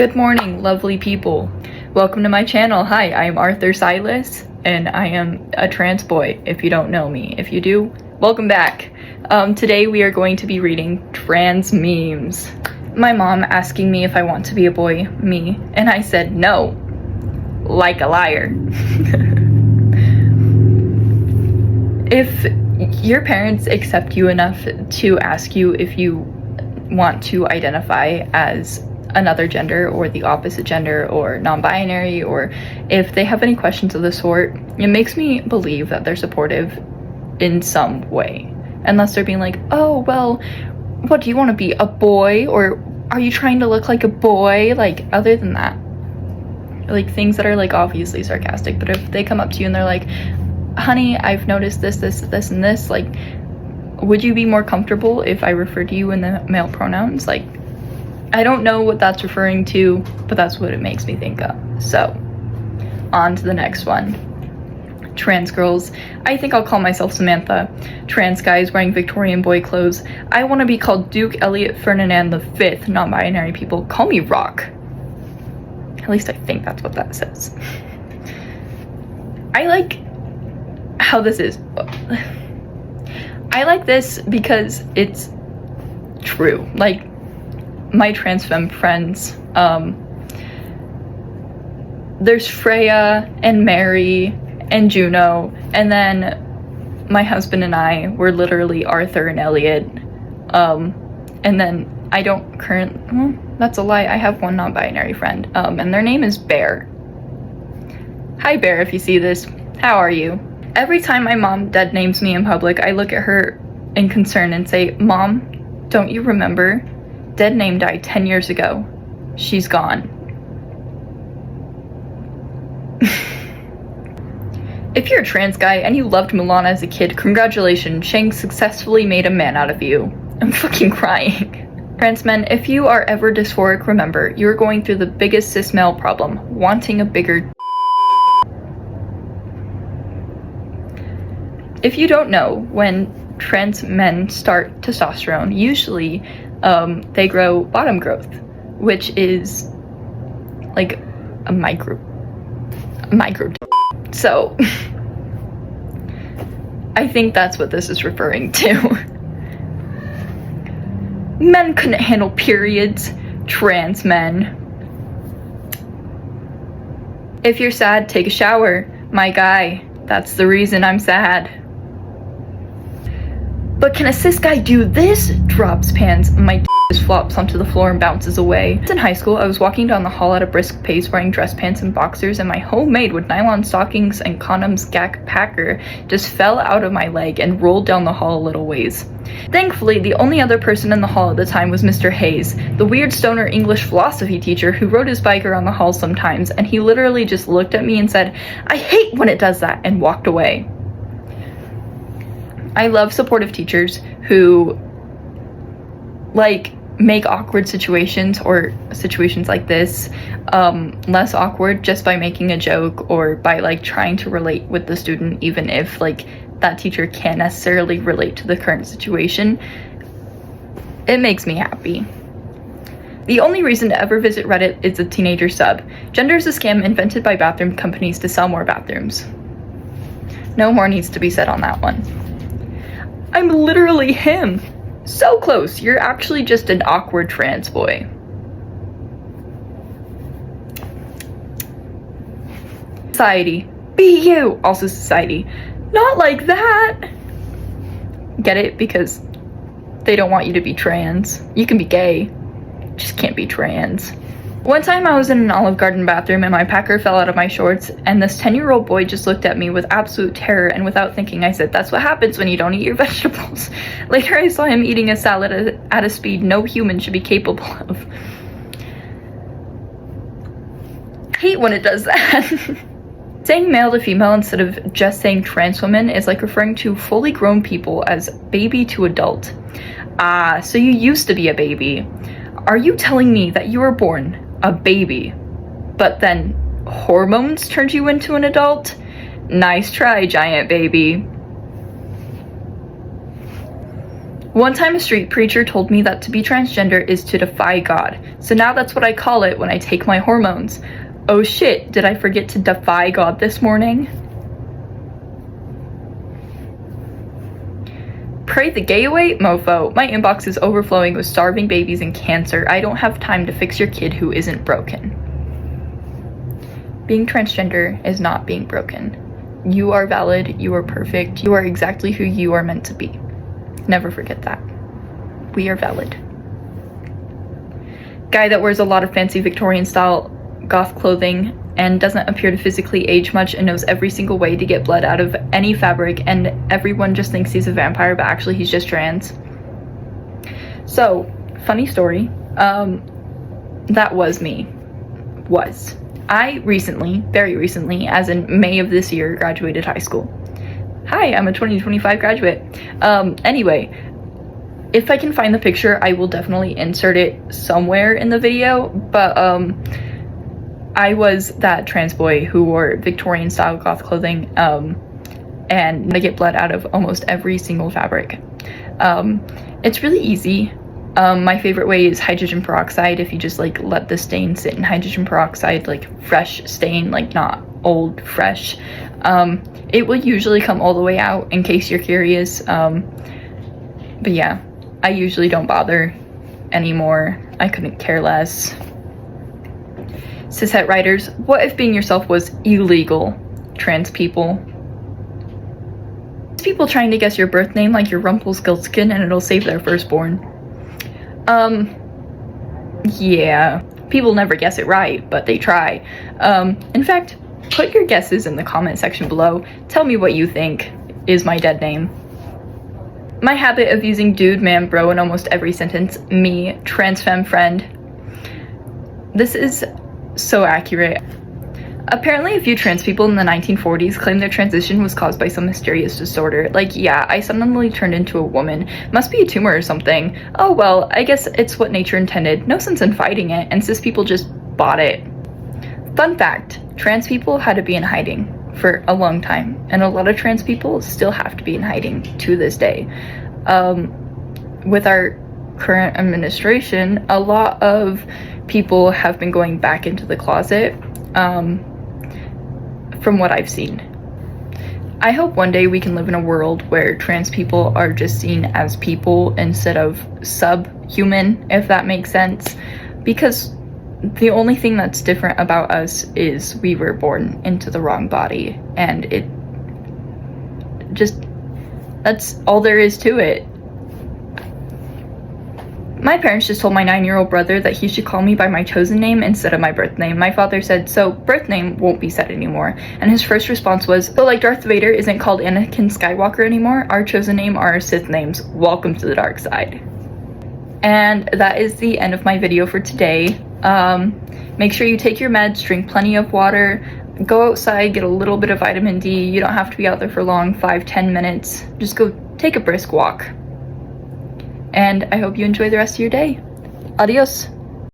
Good morning, lovely people. Welcome to my channel. Hi, I'm Arthur Silas, and I am a trans boy, if you don't know me. If you do, welcome back. Today we are going to be reading trans memes. My mom asking me if I want to be a boy, me, and I said no, like a liar. If your parents accept you enough to ask you if you want to identify as another gender or the opposite gender or non-binary, or if they have any questions of the sort, it makes me believe that they're supportive in some way, unless they're being like, oh well, what do you want to be, a boy, or are you trying to look like a boy? Like, other than that, like things that are like obviously sarcastic. But if they come up to you and they're like, honey, I've noticed this and this, like, would you be more comfortable if I refer to you in the male pronouns? Like, I don't know what that's referring to, but that's what it makes me think of. So, on to the next one. Trans girls. I think I'll call myself Samantha. Trans guys wearing Victorian boy clothes. I want to be called Duke Elliot Ferdinand V. Non-binary people, call me Rock. At least I think that's what that says. I like how this is. I like this because it's true. Like, my trans femme friends, there's Freya and Mary and Juno, and then my husband and I were literally Arthur and Elliot, and then I don't that's a lie, I have one non-binary friend, and their name is Bear. Hi Bear, if you see this, how are you? Every time my mom dead names me in public, I look at her in concern and say, Mom, don't you remember? Dead name died 10 years ago. She's gone. If you're a trans guy and you loved Mulan as a kid, congratulations, Shang successfully made a man out of you. I'm fucking crying. Trans men, if you are ever dysphoric, remember, you're going through the biggest cis male problem, wanting a bigger. If you don't know, when trans men start testosterone, usually they grow bottom growth, which is like a micro. So I think that's what this is referring to. Men couldn't handle periods. Trans men. If you're sad, take a shower. My guy, that's the reason I'm sad. But can a cis guy do this? Drops pants. My just flops onto the floor and bounces away. In high school, I was walking down the hall at a brisk pace wearing dress pants and boxers, and my homemade with nylon stockings and condoms Gak Packer just fell out of my leg and rolled down the hall a little ways. Thankfully, the only other person in the hall at the time was Mr. Hayes, the weird stoner English philosophy teacher who rode his bike around the hall sometimes, and he literally just looked at me and said, I hate when it does that, and walked away. I love supportive teachers who, like, make awkward situations or situations like this less awkward just by making a joke or by, like, trying to relate with the student, even if, like, that teacher can't necessarily relate to the current situation. It makes me happy. The only reason to ever visit Reddit is a teenager sub. Gender is a scam invented by bathroom companies to sell more bathrooms. No more needs to be said on that one. I'm literally him. So close. You're actually just an awkward trans boy. Society. Be you. Also society. Not like that. Get it? Because they don't want you to be trans. You can be gay. Just can't be trans. One time I was in an Olive Garden bathroom and my packer fell out of my shorts, and this 10-year-old boy just looked at me with absolute terror, and without thinking I said, that's what happens when you don't eat your vegetables. Later I saw him eating a salad at a speed no human should be capable of. Hate when it does that. Saying male to female instead of just saying trans women is like referring to fully grown people as baby to adult. Ah, so you used to be a baby. Are you telling me that you were born a baby, but then hormones turned you into an adult? Nice try, giant baby. One time a street preacher told me that to be transgender is to defy God. So now that's what I call it when I take my hormones. Oh shit, did I forget to defy God this morning? Pray the gay away, mofo. My inbox is overflowing with starving babies and cancer. I don't have time to fix your kid who isn't broken. Being transgender is not being broken. You are valid, you are perfect, you are exactly who you are meant to be. Never forget that. We are valid. Guy that wears a lot of fancy Victorian style goth clothing and doesn't appear to physically age much and knows every single way to get blood out of any fabric, and everyone just thinks he's a vampire, but actually he's just trans. So, funny story, that was me. I recently, very recently, as in May of this year, graduated high school. Hi, I'm a 2025 graduate. Anyway, if I can find the picture, I will definitely insert it somewhere in the video, but I was that trans boy who wore Victorian style goth clothing, and they get blood out of almost every single fabric. It's really easy. My favorite way is hydrogen peroxide. If you just like let the stain sit in hydrogen peroxide, like fresh stain, like not old, fresh, it will usually come all the way out, in case you're curious. But yeah, I usually don't bother anymore. I couldn't care less. Cishet writers, what if being yourself was illegal? Trans people. People trying to guess your birth name like you're Rumpelstiltskin and it'll save their firstborn. Yeah. People never guess it right, but they try. In fact, put your guesses in the comment section below. Tell me what you think is my dead name. My habit of using dude, man, bro in almost every sentence. Me, trans femme friend. This is so accurate. Apparently a few trans people in the 1940s claimed their transition was caused by some mysterious disorder. Like, yeah, I suddenly turned into a woman. Must be a tumor or something. Oh well, I guess it's what nature intended. No sense in fighting it, and cis people just bought it. Fun fact, trans people had to be in hiding for a long time, and a lot of trans people still have to be in hiding to this day. With our current administration, a lot of people have been going back into the closet, from what I've seen. I hope one day we can live in a world where trans people are just seen as people instead of subhuman, if that makes sense, because the only thing that's different about us is we were born into the wrong body, and it just, that's all there is to it. My parents just told my 9-year-old brother that he should call me by my chosen name instead of my birth name. My father said, so birth name won't be said anymore. And his first response was, so like Darth Vader isn't called Anakin Skywalker anymore, our chosen name are our Sith names. Welcome to the dark side. And that is the end of my video for today. Make sure you take your meds, drink plenty of water, go outside, get a little bit of vitamin D. You don't have to be out there for long, 5-10 minutes. Just go take a brisk walk. And I hope you enjoy the rest of your day. Adios.